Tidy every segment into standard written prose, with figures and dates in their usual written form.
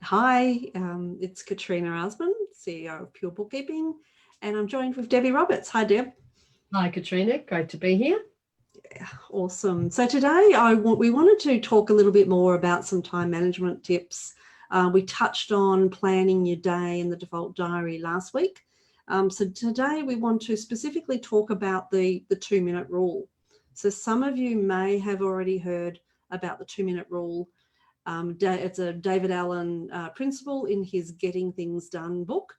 Hi, it's Katrina Aarsman, CEO of Pure Bookkeeping, and I'm joined with Debbie Roberts. Hi, Deb. Hi, Katrina. Great to be here. Yeah, awesome. So today we wanted to talk a little bit more about some time management tips. We touched on planning your day in the default diary last week. So today we want to specifically talk about the 2-minute rule. So some of you may have already heard about the 2-minute rule. It's a David Allen principle in his Getting Things Done book,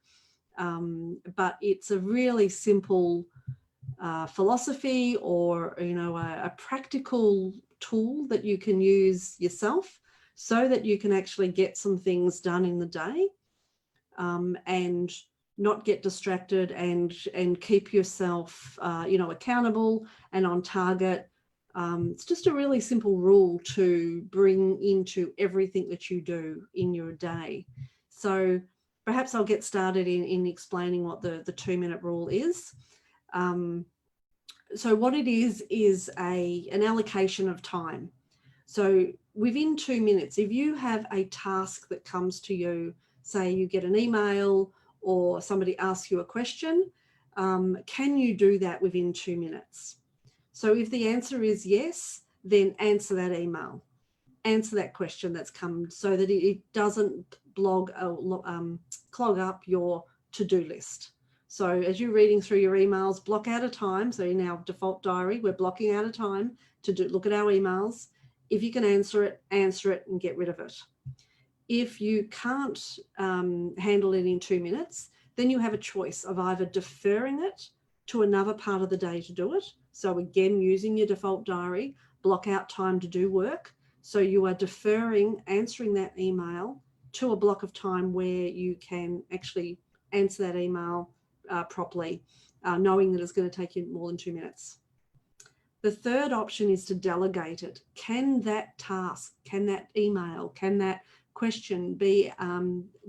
but it's a really simple philosophy or a practical tool that you can use yourself so that you can actually get some things done in the day and not get distracted and keep yourself accountable and on target. It's just a really simple rule to bring into everything that you do in your day. So perhaps I'll get started in explaining what the 2-minute rule is. So what it is an allocation of time. So within 2 minutes, if you have a task that comes to you, say you get an email or somebody asks you a question, can you do that within 2 minutes? So if the answer is yes, then answer that email, answer that question that's come so that it doesn't clog up your to-do list. So as you're reading through your emails, block out a time. So in our default diary, we're blocking out a time to look at our emails. If you can answer it and get rid of it. If you can't handle it in 2 minutes, then you have a choice of either deferring it to another part of the day to do it. So again, using your default diary, block out time to do work. So you are deferring answering that email to a block of time where you can actually answer that email properly, knowing that it's going to take you more than 2 minutes. The third option is to delegate it. Can that task, can that email, can that question be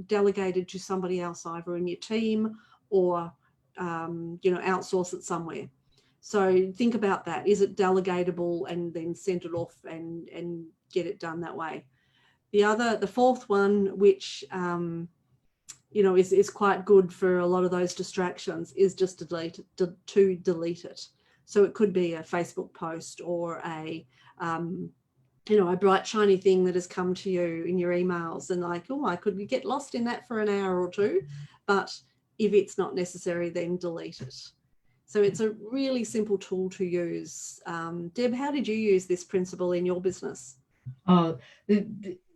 delegated to somebody else, either in your team or outsource it somewhere? So think about that. Is it delegatable, and then send it off and get it done that way? The fourth one, which is quite good for a lot of those distractions, is just to delete it. So it could be a Facebook post or a bright shiny thing that has come to you in your emails, and I could get lost in that for an hour or two, but if it's not necessary, then delete it. So it's a really simple tool to use. Deb, how did you use this principle in your business?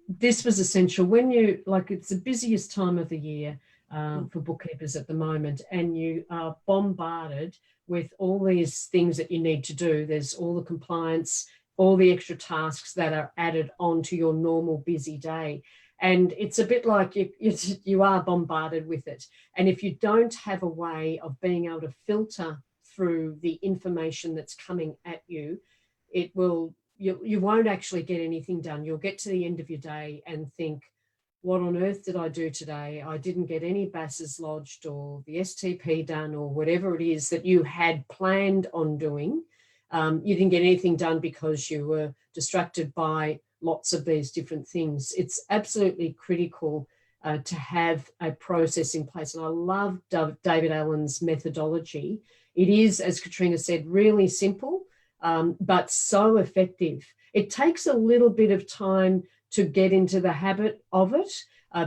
This was essential when it's the busiest time of the year for bookkeepers at the moment, and you are bombarded with all these things that you need to do. There's all the compliance, all the extra tasks that are added onto your normal busy day. And it's a bit like you are bombarded with it. And if you don't have a way of being able to filter through the information that's coming at you, you won't actually get anything done. You'll get to the end of your day and think, what on earth did I do today? I didn't get any BASs lodged or the STP done or whatever it is that you had planned on doing. You didn't get anything done because you were distracted by lots of these different things. It's absolutely critical to have a process in place. And I love David Allen's methodology. It is, as Katrina said, really simple, but so effective. It takes a little bit of time to get into the habit of it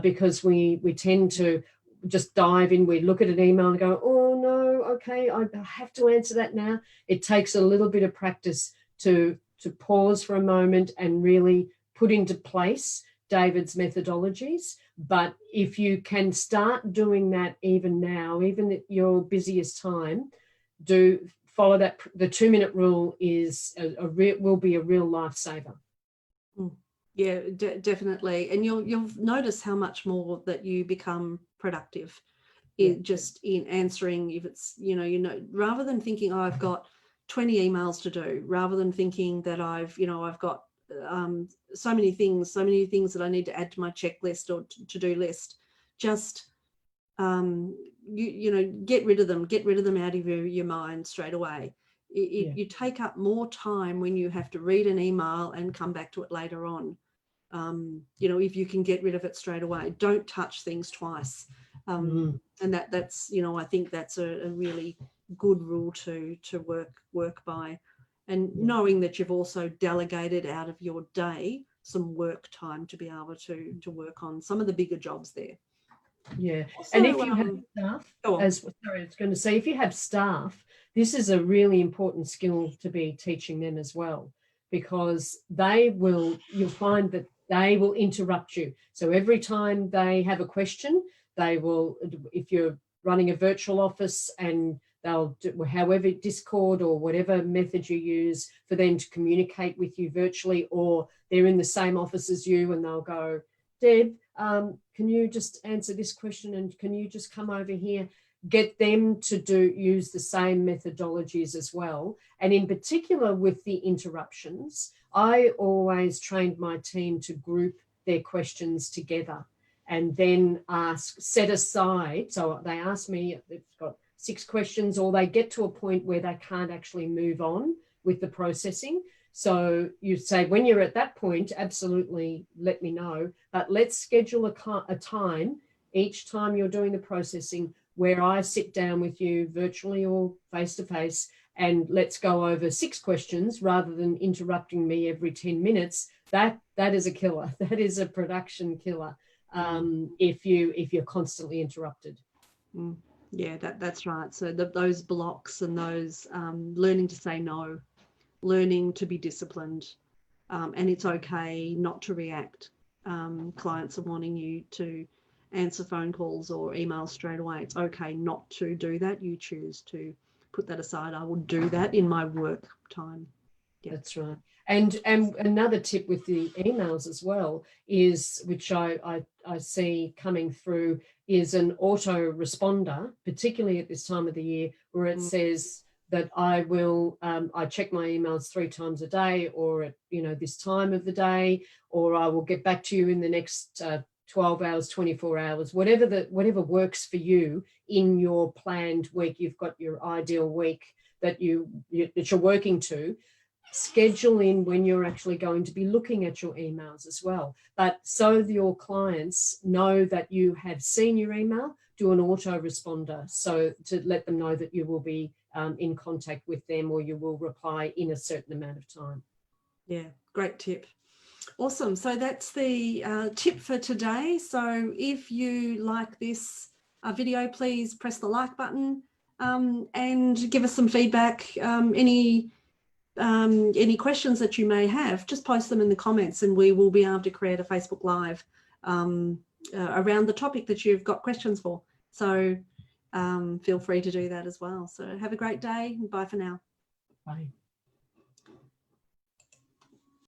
because we tend to just dive in. We look at an email and go, oh no, okay, I have to answer that now. It takes a little bit of practice to pause for a moment and really put into place David's methodologies. But if you can start doing that even now, even at your busiest time, do follow that. The 2-minute rule is will be a real lifesaver. Yeah, definitely. And you'll notice how much more that you become productive just in answering. If it's, rather than thinking, oh, I've got 20 emails to do, rather than thinking that I've got so many things that I need to add to my checklist or to-do list, just get rid of them out of your mind straight away. You take up more time when you have to read an email and come back to it later on. You know, if you can get rid of it straight away, don't touch things twice. And that's, you know, I think that's a really good rule to work by. And knowing that you've also delegated out of your day some work time to be able to work on some of the bigger jobs there. Yeah. Also, And if you have staff, sorry, I was going to say, if you have staff, this is a really important skill to be teaching them as well, because you'll find that they will interrupt you. So every time they have a question, they will, if you're running a virtual office, and they'll do, however, Discord or whatever method you use for them to communicate with you virtually, or they're in the same office as you and they'll go, Deb, can you just answer this question, and can you just come over here? Get them to use the same methodologies as well. And in particular with the interruptions, I always trained my team to group their questions together and then set aside. So they ask me, they've got 6 questions, or they get to a point where they can't actually move on with the processing. So you say, when you're at that point, absolutely let me know, but let's schedule a time each time you're doing the processing where I sit down with you virtually or face-to-face, and let's go over 6 questions rather than interrupting me every 10 minutes. That is a killer. That is a production killer if you're constantly interrupted. Yeah, that's right. So those blocks and those learning to say no, learning to be disciplined, and it's okay not to react. Clients are wanting you to answer phone calls or emails straight away. It's okay not to do that. You choose to put that aside. I will do that in my work time. Yeah. That's right. And another tip with the emails as well is, which I see coming through, is an auto responder, particularly at this time of the year, where it says that I will I check my emails 3 times a day, or at this time of the day, or I will get back to you in the next 12 hours, 24 hours, whatever works for you in your planned week. You've got your ideal week that you're working to. Schedule in when you're actually going to be looking at your emails as well. But so your clients know that you have seen your email, do an autoresponder, so to let them know that you will be in contact with them, or you will reply in a certain amount of time. Yeah, great tip. Awesome. So that's the tip for today. So if you like this video, please press the like button and give us some feedback. Any questions that you may have, just post them in the comments, and we will be able to create a Facebook Live around the topic that you've got questions for. So feel free to do that as well. So have a great day. Bye for now. Bye.